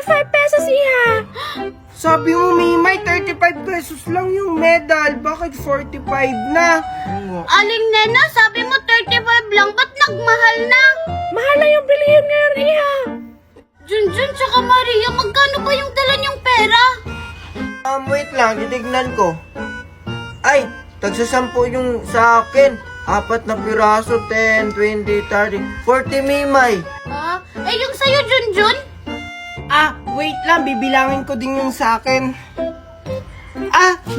35 pesos, Iha. Sabi mo, Mimay, 35 pesos lang yung medal. Bakit 45 na? Aling Nena, sabi mo 35 lang, ba't nagmahal na? Mahal na yung bilihin ngayon, Iha. Junjun tsaka Maria, magkano ba yung dala niyong pera? Wait lang, titignan ko. Ay, tagsasampu yung sa akin. 4 na piraso, 10, 20, 30, 40, Mimay. Ah, yung sa'yo, Junjun? Wait lang, bibilangin ko din yung sa akin.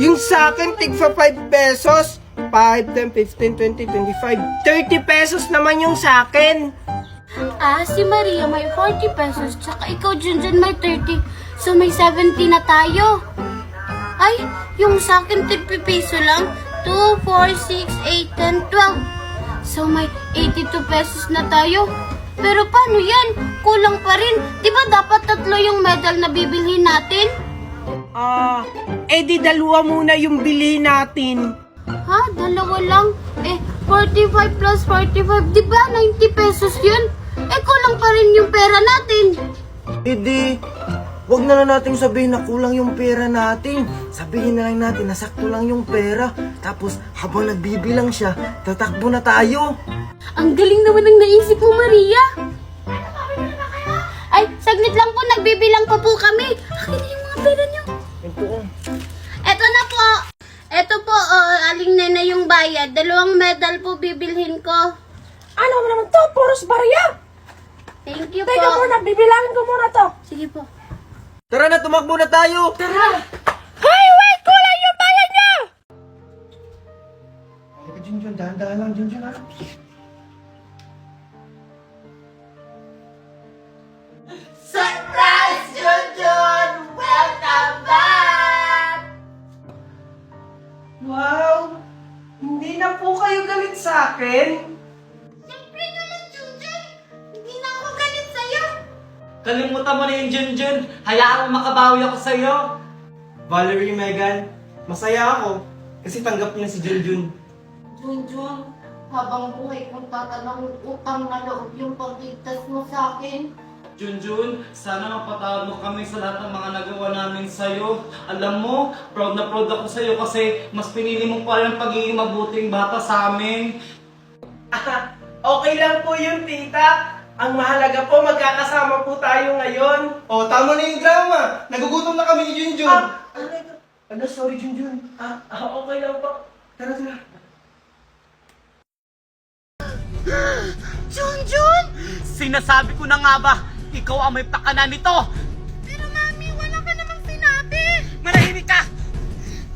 Yung sa akin, tigfa 5 pesos. 5, 10, 15, 20, 25, 30 pesos naman yung sa akin. Si Maria may 40 pesos, tsaka ikaw, Junjun, may 30. So, may 70 na tayo. Ay, yung sa akin, 30 peso lang. 2, 4, 6, 8, 10, 12. So, may 82 pesos na tayo. Pero paano yan? Kulang pa rin. Di ba dapat 3 yung medal na bibilhin natin? Di dalawa muna yung bilhin natin. Ha? Dalawa lang? 45 plus 45, di ba 90 pesos yun? Kulang pa rin yung pera natin. Wag na lang natin sabihin na kulang yung pera natin. Sabihin na lang natin na sakto lang yung pera. Tapos habang nagbibilang siya, tatakbo na tayo. Ang galing naman ng naisip mo, Maria. Ay, saglit lang po, nagbibilang pa po kami. Akin na yung mga pera niyo. Eto na po. Eto po, Aling Nena yung bayad. 2 medal po bibilhin ko. Ano mo naman to? Puros barya. Thank you Teka po. muna, bibilangin ko muna to. Sige po. Tara na, tumakbo na tayo. Tara. Hoy, wait! Kulang yung bayad niya! Junjun, dahan-dahan lang, Junjun, ha? Surprise, Junjun! Welcome back! Wow! Hindi na po kayo galit sa akin. Siyempre naman, Junjun. Hindi na ako galit sa'yo. Kalimutan mo na yung Junjun. Hayaan mo makabawi ako sa'yo. Valerie, Megan, masaya ako kasi tanggap niya si Junjun. Junjun, habang buhay kong tatanong utang na loob yung pagligtas mo sa akin. Junjun, sana mapatawad mo kami sa lahat ng mga nagawa namin sa'yo. Alam mo, proud na proud ako sa'yo kasi mas pinili mo pa rin ang pagiging mabuting bata sa amin. Okay lang po yun, tita. Ang mahalaga po, magkakasama po tayo ngayon. Tama na yung drama. Nagugutom na kami ni Junjun. Sorry, Junjun. Okay lang po. Tara. Junjun! Sinasabi ko na nga ba, ikaw ang may pakanan nito. Pero mami, wala ka namang sinabi. Manahimik ka!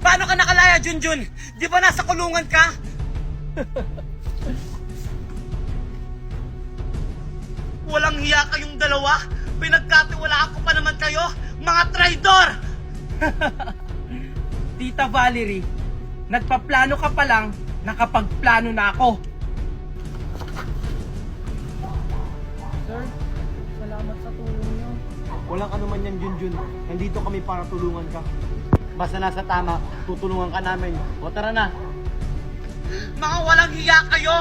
Paano ka nakalaya, Junjun? Di ba nasa kulungan ka? Walang hiya kayong dalawa. Pinagkatiwalaan ko pa naman kayo, mga traidor! Tita Valerie, nagpaplano ka pa lang, nakapagplano na ako. Sir, salamat sa tulong niyo. Walang anuman yan, Junjun. Nandito kami para tulungan ka. Basta nasa tama, tutulungan ka namin. O tara na. Mga walang hiya kayo!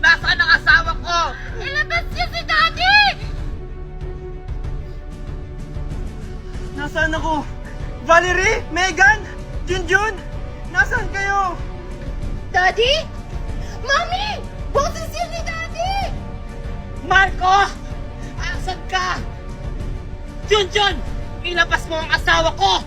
Nasaan ang asawa ko? Ilabas niyo si Daddy! Nasaan ako? Valerie? Megan? Junjun? Nasaan kayo? Daddy? Mami! Boses yun ni Daddy! Marco! Asan ka? Junjun! Ilabas mo ang asawa ko!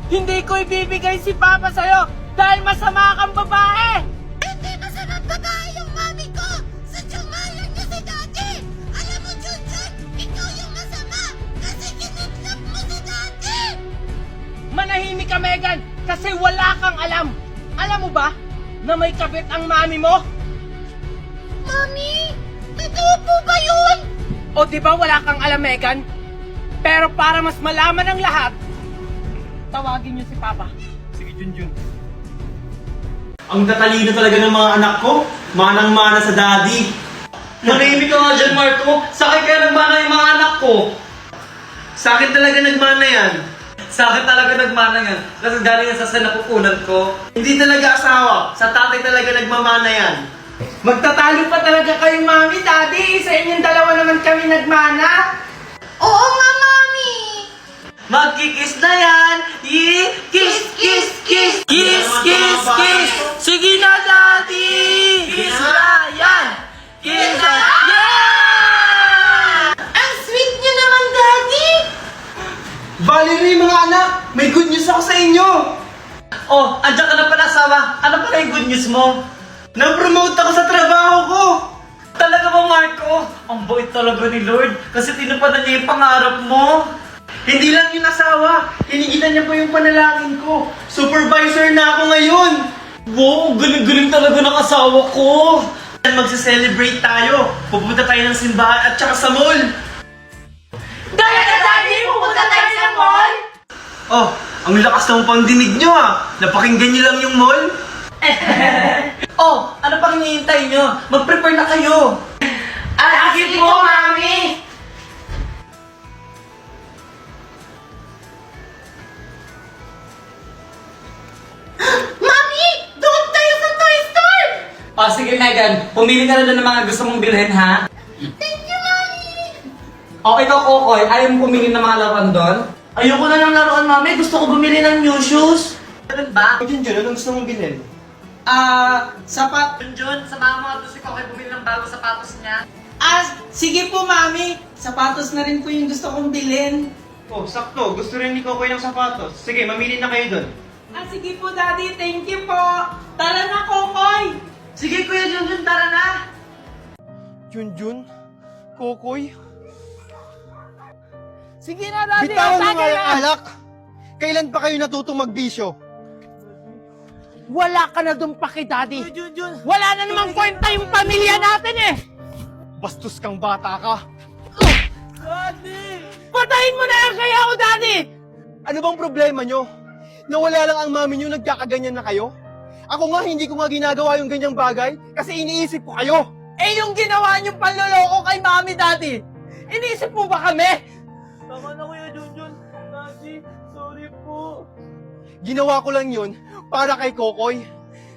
Hindi ko ibibigay si Papa sa'yo dahil masama kang babae! Hindi masamang babae yung mami ko! Sadyang mahal niya si Daddy! Alam mo, Junjun, ikaw yung masama kasi kinidnap mo si Daddy! Manahimik ka, Megan, kasi wala kang alam. Alam mo ba na may kabit ang mami mo? Mami! Totoo po ba yun? O di ba wala kang alam, Megan? Pero para mas malaman ang lahat, tawagin niyo si Papa. Sige, Junjun. Ang tatalino talaga ng mga anak ko. Manang-mana sa daddy. Manahimik ka nga dyan, Marco. Sa akin kaya nagmana yung mga anak ko. Sa akin talaga nagmana yan. Sa akin talaga nagmana yan. Kasi galing yan sa napupunan ko. Hindi talaga asawa. Sa tatay talaga nagmamana yan. Magtatalo pa talaga kayo, Mami, Daddy. Sa inyong dalawa naman kami nagmana. Oo nga, Mami! Magkikis na yan! Kiss, kiss, kiss! Kiss, kiss, kiss! Sige na, Daddy! Kiss na yan! Kiss na yan! Ang sweet niyo naman, Daddy! Bali na yung mga anak! May good news ako sa inyo! Oh, andyan ka na pala, asawa. Ano pala yung good news mo? Na-promote ako sa trabaho ko! Talaga ba, Marco? Ang bait talaga ni Lord kasi tinupadan niya yung pangarap mo. Hindi lang yung asawa, hinigitan niya po yung panalangin ko. Supervisor na ako ngayon! Wow, galing-galing talaga ng asawa ko. Magse-celebrate tayo. Pupunta tayo ng simbahan at saka sa mall. Daddy, pupunta tayo sa mall? Oh, ang lakas ng pandinig nyo ah! Napakinggan niyo lang yung mall? Oh, ano pang hinihintay nyo? Mag-prepare na kayo. Sige po, Mami! Mami! Doon tayo sa toy store! Oh, sige Megan. Pumili ka na doon ng mga gusto mong bilhin, ha? Thank you, Mami! Oh, ikaw, Kokoy. Ayaw mo pumili ng mga laruan doon? Ayoko na ng laruan, Mami. Gusto ko bumili ng new shoes. Ganun ba? Junjun, anong gusto mong bilhin? Sapat. Junjun, samahan mo nga doon si Kokoy bumili ng bago sapatos niya. Sige po, Mami. Sapatos na rin po yung gusto kong bilhin. Oh, sakto. Gusto rin ni Kokoy ng sapatos. Sige, mamili na kayo doon. Sige po, Daddy. Thank you po. Tara na, Kokoy. Sige, Kuya Junjun, tara na. Junjun? Kokoy? Sige na, Daddy. Bitawan mo Tara nga yung na. alak! Kailan pa kayo natutong magbisyo? Wala ka na doon paki, Daddy. Wala na namang kwenta yung pamilya natin eh. Bastos kang bata ka! Daddy! Patayin mo na yan kaya ako, Daddy! Ano bang problema nyo? Nawala lang ang mami nyo, nagkakaganyan na kayo? Ako nga, hindi ko nga ginagawa yung ganyang bagay kasi iniisip ko kayo! Eh, yung ginawa niyong panloloko kay Mami, Daddy. Iniisip mo ba kami? Tama na, Kuya Junjun. Daddy, sorry po. Ginawa ko lang yun para kay Kokoy.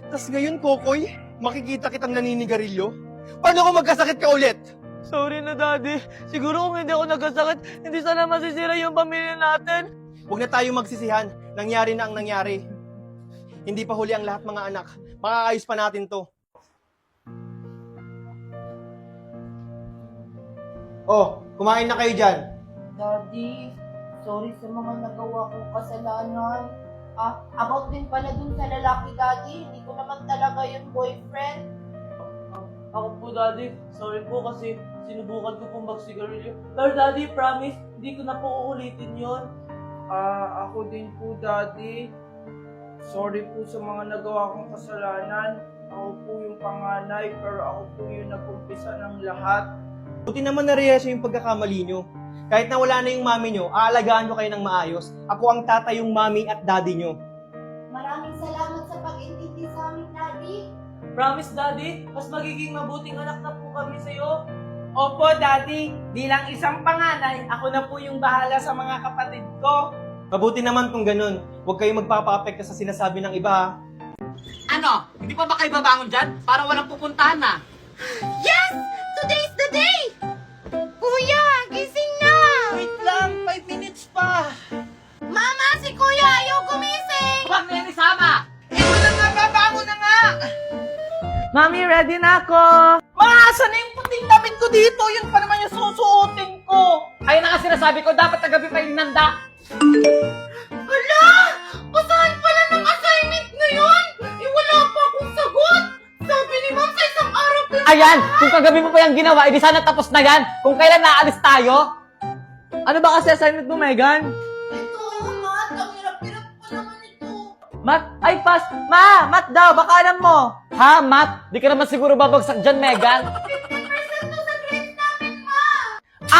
Tas ngayon, Kokoy, makikita kitang naninigarilyo? Paano kung magkasakit ka ulit? Sorry na, Daddy. Siguro kung hindi ako nagkasakit, hindi sana masisira yung pamilya natin. Huwag na tayo magsisihan. Nangyari na ang nangyari. Hindi pa huli ang lahat, mga anak. Makakaayos pa natin to. Oh, kumain na kayo dyan. Daddy, sorry sa mga nagawa kong kasalanan. About din pala dun sa lalaki, Daddy. Hindi ko naman talaga yung boyfriend. Ako po, Daddy. Sorry po kasi sinubukan ko pong magsigarilyo. Pero Daddy, promise, hindi ko na po uulitin yon. Ako din po, Daddy. Sorry po sa mga nagawa kong kasalanan. Ako po yung panganay, pero ako po yung nag-umpisa ng lahat. Buti naman na-realize yung pagkakamali nyo. Kahit na wala na yung mami nyo, aalagaan ko kayo ng maayos. Ako ang tatay yung mami at daddy nyo. Maraming salamat sa pag-intindi sa amin, Daddy. Promise, Daddy, mas magiging mabuting anak na po kami sa'yo. Opo, Daddy. Bilang isang panganay, ako na po yung bahala sa mga kapatid ko. Mabuti naman kung ganun. Huwag kayong magpapa-apekto sa sinasabi ng iba, ha? Ano? Hindi pa ba kayo babangon dyan? Para walang pupuntahan na. Yes! Today's the day! Kuya, gising na! Wait lang, 5 minutes pa. Mama, si Kuya ayaw gumising! Huwag na yan isama! Ito na nga, babangon na nga! Mami, ready na ako. Maaasa na yung puting damit ko dito. Yun pa naman yung susuotin ko. Ayun na nga sinasabi ko, dapat tagabi pa yung nanda. Hala! Basahan pala ng assignment ngayon! Wala pa akong sagot! Sabi ni Ma'am sa isang araw pero... Ayan, kung kagabi mo pa yung ginawa, edi sana tapos na yan. Kung kailan naalis tayo. Ano ba kasi assignment mo, Megan? Ito, Matt, ang hirap-hirap pa naman ito. Math? Ay, pass. Math daw, baka alam mo. Ha, Math? Di ka naman siguro babagsak dyan, Megan. 50% to sa grades namin, Ma!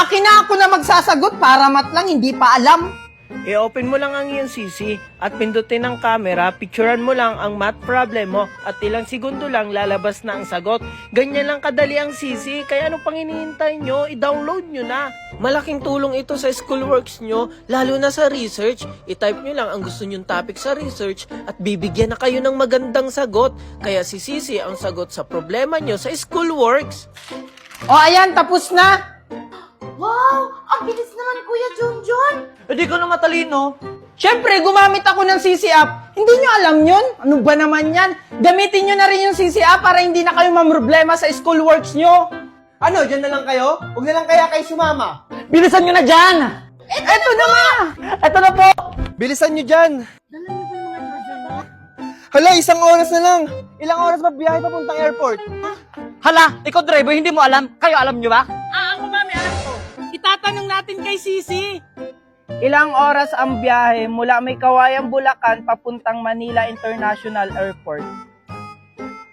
Akin na ako na magsasagot para Math lang, hindi pa alam. I-open mo lang ang iyong CC at pindutin ang camera, picturean mo lang ang math problem mo at ilang segundo lang lalabas na ang sagot. Ganyan lang kadali ang CC, kaya ano pang hinihintay nyo? I-download nyo na. Malaking tulong ito sa schoolworks nyo, lalo na sa research. I-type nyo lang ang gusto nyong topic sa research at bibigyan na kayo ng magandang sagot. Kaya si CC ang sagot sa problema nyo sa schoolworks. O, ayan, tapos na. Wow! Ang bilis naman, Kuya Junjun. Hindi ko na matalino. Siyempre, gumamit ako ng CC app. Hindi nyo alam yun? Ano ba naman yan? Gamitin nyo na rin yung CC app para hindi na kayo mamroblema sa school works nyo. Ano, dyan na lang kayo? Huwag na lang kaya kayo sumama. Bilisan nyo na dyan! Eto na ma! Eto na po! Bilisan nyo dyan. Hala, 1 oras na lang. Ilang oras ba biyahe papuntang airport? Hala, ikaw driver, hindi mo alam. Kayo alam nyo ba? Ako mami, alam ko. Itatanong natin kay Sisi. Ilang oras ang biyahe mula May Kawayan, Bulacan papuntang Manila International Airport?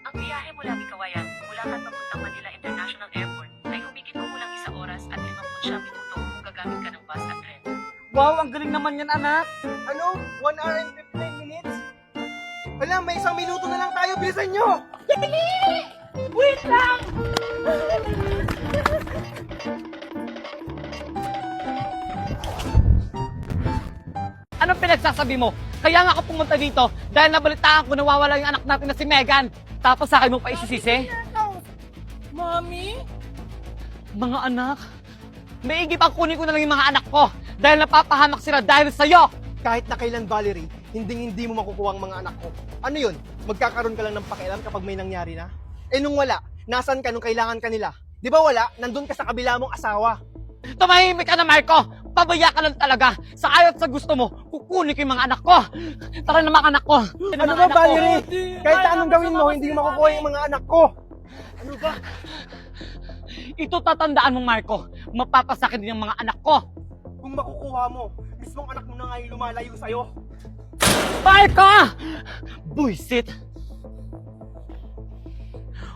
Ang biyahe mula Kawayan, Bulacan papuntang Manila International Airport ay humigit kumulang 1 oras at 59 minuto kung gagamit ka ng bus at tren. Wow, ang galing naman yan, anak. Ano? 1 hour and 15 minutes? Hala, may 1 minuto na lang tayo. Bilisan nyo! Wait lang! Anong pinagsasabi mo? Kaya nga ako pumunta dito dahil nabalitaan ko nawawala yung anak natin na si Megan. Tapos sa akin mo pa isisisi? Mami? Mga anak, maigi pang kunin ko na lang yung mga anak ko dahil napapahamak sila dahil sa'yo. Kahit na kailan, Valerie, hindi mo makukuha ang mga anak ko. Ano yun? Magkakaroon ka lang ng pakialam kapag may nangyari na? Eh nung wala, nasan ka nung kailangan ka nila? Di ba wala? Nandun ka sa kabila mong asawa. Tumahimik ka na, Marco! Pabaya ka lang talaga! Sa ayaw at sa gusto mo, kukunin ko yung mga anak ko! Tara na mga anak ko! Ano ba, Valerie? Kahit anong gawin mo, hindi mo makukuha yung mga anak ko. Ano ba? Ito tatandaan mo, Marco. Mapapasakit din yung mga anak ko. Kung makukuha mo, mismong anak mo na nga yung lumalayo sa'yo. Marco! Buisit!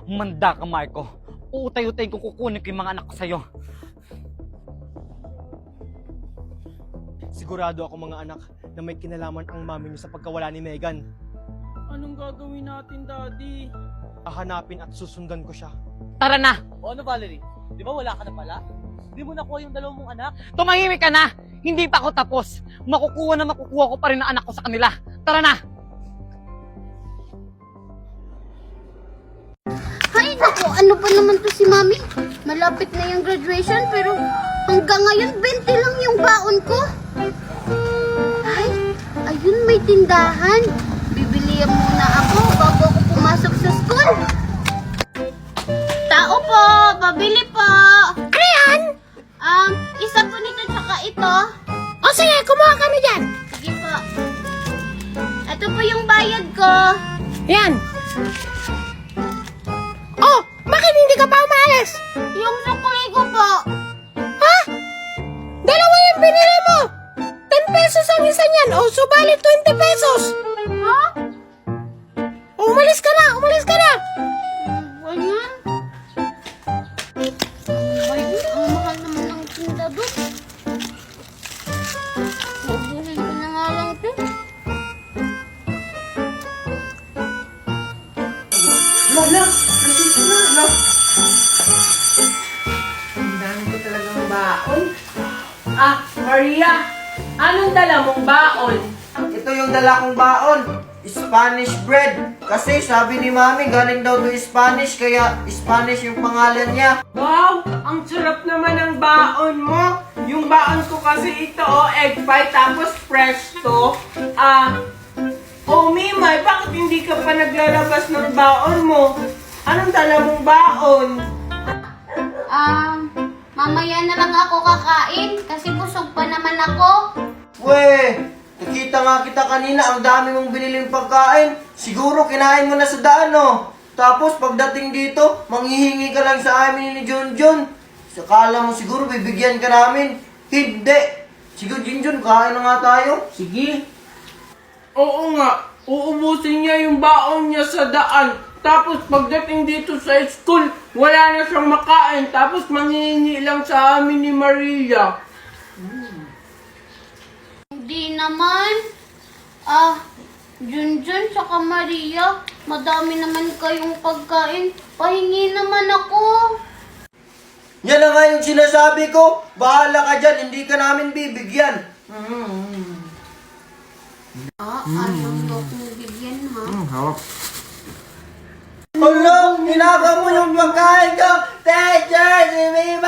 Manda ka, Marco. Uutay-utay ko kukunin ko yung mga anak ko sa'yo. Sigurado ako mga anak na may kinalaman ang mami niyo sa pagkawala ni Megan. Anong gagawin natin, Daddy? Hahanapin at susundan ko siya. Tara na! O ano, Valerie? Di ba wala ka na pala? Di mo nakuha yung 2 mong anak? Tumahimik ka na! Hindi pa ako tapos. Makukuha ko pa rin ang anak ko sa kanila. Tara na! Ay, naku, ano ba naman to si Mami? Malapit na yung graduation pero hanggang ngayon 20 lang yung baon ko. Ay, ayun may tindahan. Bibilihan muna ako bago ako pumasok sa school. Tao po, pabili po. Ano yan? Isa po nito tsaka ito. O sige, kumuha kami dyan. Sige po. Ito po yung bayad ko. Yan. Oh, bakit hindi ka pa umalis? Yung sukli ko po. Ha? 2 yung binili mo. 10 pesos ang isa niyan. O, subalit 20 pesos. Ha? Umalis ka na, umalis ka na. Ganyan? Ang mahal naman ng tinda doon. Ubuhin ko na nga lang ito. Lala, nasisi na, lala. Ang dami ko talagang baon. Maria, anong dala mong baon? Ito yung dala kong baon. Spanish bread. Kasi sabi ni Mami, galing daw to Spanish, kaya Spanish yung pangalan niya. Wow! Ang sarap naman ng baon mo. Yung baon ko kasi ito, egg pie, tapos fresh to. Mimay, bakit hindi ka pa naglalabas ng baon mo? Anong dala mong baon? Mamaya na lang ako kakain kasi busog pa naman ako. Weh, nakita nga kita kanina, ang dami mong biniling pagkain. Siguro kinain mo na sa daan, no? Tapos pagdating dito, manghihingi ka lang sa amin ni Junjun. Sakala mo siguro bibigyan ka namin. Hindi. Sige, Junjun, kain na nga tayo. Sige. Oo nga, uubusin niya yung baon niya sa daan. Tapos pagdating dito sa school, wala na siyang makain. Tapos manghihingi lang sa amin ni Maria. Hindi naman. Junjun tsaka Maria, madami naman kayong pagkain. Pahingi naman ako. Yan na nga yung sinasabi ko. Bahala ka dyan, hindi ka namin bibigyan. Ayaw daw kong bigyan, ha? Hala, hinaka mo yung pagkain ko. Teacher, si Mima